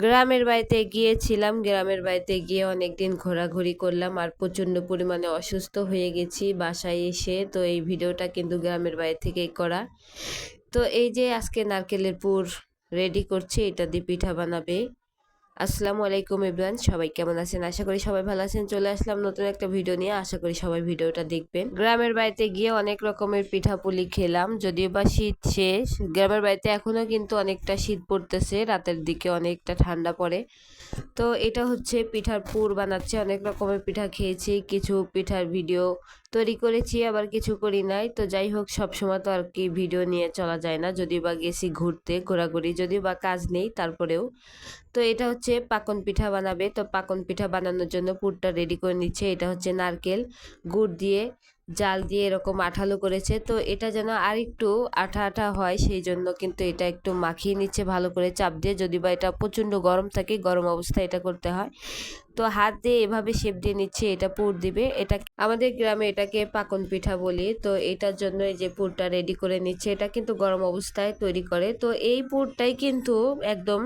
গ্রামের বাড়িতে গিয়েছিলাম। গ্রামের বাড়িতে গিয়ে অনেকদিন ঘোরাঘুরি করলাম আর প্রচণ্ড পরিমাণে অসুস্থ হয়ে গেছি বাসায় এসে। তো এই ভিডিওটা কিন্তু গ্রামের বাড়ি থেকেই করা। তো এই যে আজকে নারকেলের পুর রেডি করছি, এটা দিয়ে পিঠা বানাবে। আসসালামু আলাইকুম এভরিওয়ান, সবাই কেমন আছেন? আশা করি সবাই ভালো আছেন। চলে আসলাম নতুন একটা ভিডিও নিয়ে, আশা করি সবাই ভিডিওটা দেখবেন। গ্রামের বাড়িতে গিয়ে অনেক রকমের পিঠাপুলি খেলাম, যদিও বা শীত শেষ। গ্রামের বাড়িতে এখনো কিন্তু অনেকটা শীত পড়তেছে, রাতের দিকে অনেকটা ঠান্ডা পড়ে। তো এটা হচ্ছে পিঠার পুর বানাচ্ছে, অনেক রকমের পিঠা খেয়েছি, কিছু পিঠার ভিডিও তৈরি করেছি, আবার কিছু করি নাই। তো যাই হোক, সবসময় তো আর কি ভিডিও নিয়ে চলা যায় না, যদিও বা গেছি ঘুরতে, ঘোরাঘুরি, যদিও বা কাজ নেই তারপরেও। তো এটা হচ্ছে পাকন পিঠা বানাবে। তো পাকন পিঠা বানানোর জন্য পুরটা রেডি করে নিচ্ছে। এটা হচ্ছে নারকেল গুড় দিয়ে জাল দিয়ে এরকম আঠালো করেছে। তো এটা যেন আর একটু আঠা আঠা হয়, সেই জন্য কিন্তু এটা একটু মাখিয়ে নিচ্ছে ভালো করে চাপ দিয়ে, যদি বা এটা প্রচণ্ড গরম থাকে, গরম অবস্থায় এটা করতে হয়। তো হাত দিয়ে এভাবে শেপ দিয়ে নিচ্ছে, এটা পুর দিবে। এটা আমাদের গ্রামে এটাকে পাকন পিঠা বলি। তো এটার জন্য এই যে পুরটা রেডি করে নিচ্ছে, এটা কিন্তু গরম অবস্থায় তৈরি করে। তো এই পুরটাই কিন্তু একদম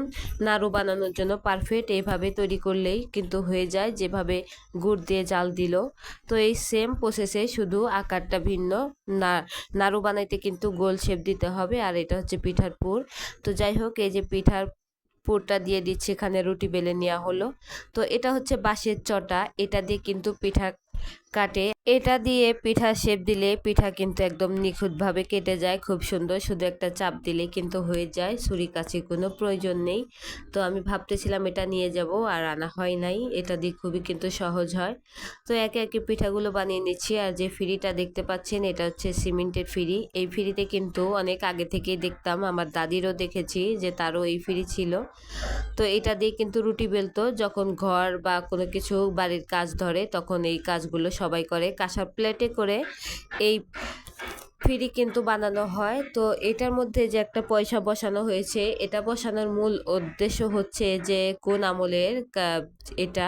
নাড়ু বানানোর জন্য পারফেক্ট। এইভাবে তৈরি করলেই কিন্তু হয়ে যায়, যেভাবে গুড় দিয়ে জাল দিল। তো এই সেম প্রসেসে, শুধু আকারটা ভিন্ন। না, নাড়ু বানাইতে কিন্তু গোল শেপ দিতে হবে। আর এটা হচ্ছে পিঠার পুর। তো যাই হোক, এই যে পিঠার পুরটা দিয়ে দিচ্ছে, এখানে রুটি বেলে নেওয়া হলো। তো এটা হচ্ছে বাঁশের চটা, এটা দিয়ে কিন্তু পিঠা কাটে। এটা দিয়ে পিঠা শেপ দিলে পিঠা কিন্তু একদম নিখুঁতভাবে কেটে যায়, খুব সুন্দর। শুধু একটা চাপ দিলে কিন্তু হয়ে যায়, ছুরি কাঁচির কোনো প্রয়োজন নেই। তো আমি ভাবতেছিলাম এটা নিয়ে যাব, আর আনা হয় নাই। এটা দিয়ে খুবই কিন্তু সহজ হয়। তো একে একে পিঠাগুলো বানিয়ে নিচ্ছি। আর যে ফিরিটা দেখতে পাচ্ছেন, এটা হচ্ছে সিমেন্টের ফিরি। এই ফিরিতে কিন্তু অনেক আগে থেকেই দেখতাম, আমার দাদিরও দেখেছি যে তারও এই ফিরি ছিল। তো এটা দিয়ে কিন্তু রুটি বেলতো, যখন ঘর বা কোনো কিছু বাড়ির কাজ ধরে, তখন এই কাজগুলো সবাই করে। কাঁসার প্লেটে করে এই ফিরি কিন্তু বানানো হয়। তো এটার মধ্যে যে একটা পয়সা বসানো হয়েছে, এটা বসানোর মূল উদ্দেশ্য হচ্ছে যে কোন আমলের এটা,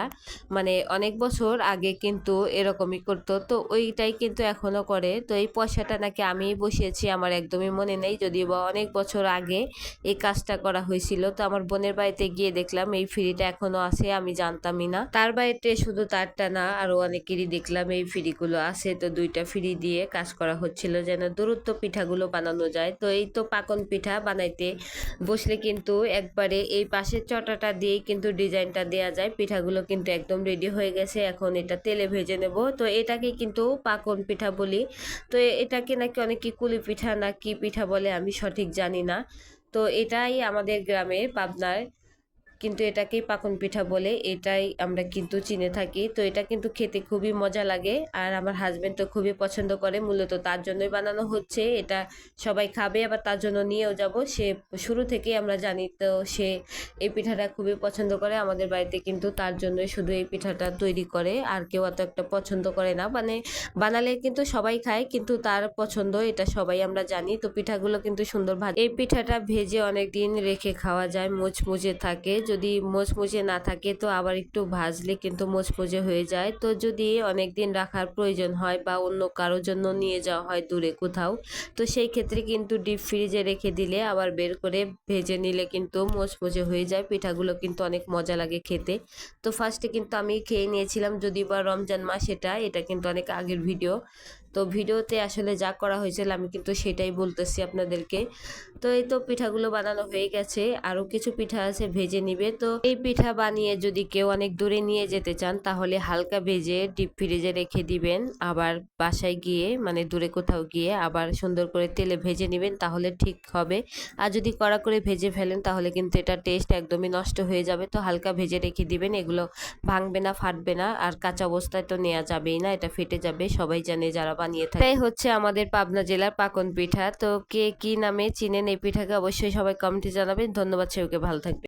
মানে অনেক বছর আগে কিন্তু এরকমই করতো। তো ওইটাই কিন্তু এখনো করে। তো এই পয়সাটা নাকি আমি বসিয়েছি, আমার একদমই মনে নেই, যদিও বা অনেক বছর আগে এই কাজটা করা হয়েছিল। তো আমার বোনের বাড়িতে গিয়ে দেখলাম এই ফিরিটা এখনো আছে, আমি জানতামই না। তার বাড়িতে শুধু তারটা না, আরো অনেকেরই দেখলাম এই ফিরিগুলো আছে। তো দুইটা ফিরি দিয়ে কাজ করা হচ্ছিল, যেন দ্রুত পিঠাগুলো বানানো যায়। তো এই তো পাকন পিঠা বানাইতে বসলে কিন্তু একবারে এই পাশের চটাটা দিয়েই কিন্তু ডিজাইনটা দেয়া যায়। পিঠাগুলো কিন্তু একদম রেডি হয়ে গেছে, এখন এটা তেলে ভেজে নেব। তো এটাকে কিন্তু পাকন পিঠা বলি। তো এটাকে নাকি অনেকে কুলি পিঠা না কি পিঠা বলে, আমি সঠিক জানি না। তো এটাই আমাদের গ্রামে পাবনায় কিন্তু এটাকেই পাকন পিঠা বলে, এটাই আমরা কিন্তু চিনে থাকি। তো এটা কিন্তু খেতে খুবই মজা লাগে, আর আমার হাজবেন্ড তো খুবই পছন্দ করে, মূলত তার জন্যই বানানো হচ্ছে। এটা সবাই খাবে, আবার তার জন্য নিয়েও যাব। সে শুরু থেকেই আমরা জানি, তো সে এই পিঠাটা খুবই পছন্দ করে। আমাদের বাড়িতে কিন্তু তার জন্যই শুধু এই পিঠাটা তৈরি করে, আর কেউ অত একটা পছন্দ করে না। মানে বানালে কিন্তু সবাই খায়, কিন্তু তার পছন্দ, এটা সবাই আমরা জানি। তো পিঠাগুলো কিন্তু সুন্দর ভাজে। এই পিঠাটা ভেজে অনেক দিন রেখে খাওয়া যায়, মুচমুচে থাকে। যদি মুচমুচে না থাকে, তো আবার একটু ভাজলে কিন্তু মুচমুচে হয়ে যায়। তো যদি অনেক দিন রাখার প্রয়োজন হয়, বা অন্য কারোর জন্য নিয়ে যাওয়া হয় দূরে কোথাও, তো সেই ক্ষেত্রে কিন্তু ডিপ ফ্রিজে রেখে দিলে, আবার বের করে ভেজে নিলে কিন্তু মুচমুচে হয়ে যায়। পিঠাগুলো কিন্তু অনেক মজা লাগে খেতে। তো ফার্স্টে কিন্তু আমি খেয়ে নিয়েছিলাম, যদি বা রমজান মাস, এটা কিন্তু অনেক আগের ভিডিও। তো ভিডিওতে আসলে যা করা হয়েছিল আমি কিন্তু সেটাই বলতেছি আপনাদেরকে। তো এই তো পিঠাগুলো বানানো হয়ে গেছে, আরও কিছু পিঠা আছে, ভেজে নিবে। তো এই পিঠা বানিয়ে যদি কেউ অনেক দূরে নিয়ে যেতে চান, তাহলে হালকা ভেজে ডিপ ফ্রিজে রেখে দিবেন। আবার বাসায় গিয়ে, মানে দূরে কোথাও গিয়ে, আবার সুন্দর করে তেলে ভেজে নেবেন, তাহলে ঠিক হবে। আর যদি কড়া করে ভেজে ফেলেন, তাহলে কিন্তু এটা টেস্ট একদমই নষ্ট হয়ে যাবে। তো হালকা ভেজে রেখে দিবেন, এগুলো ভাঙবে না, ফাটবে না। আর কাঁচা অবস্থায় তো নেওয়া যাবেই না, এটা ফেটে যাবে, সবাই জানে যারা বানিয়ে থাকে। এটাই হচ্ছে আমাদের পাবনা জেলার পাকন পিঠা। তো কে কি নামে চিনেন এই পিঠাকে, অবশ্যই সবাই কমেন্টে জানাবেন। ধন্যবাদ, সবাইকে, ভালো থাকবেন।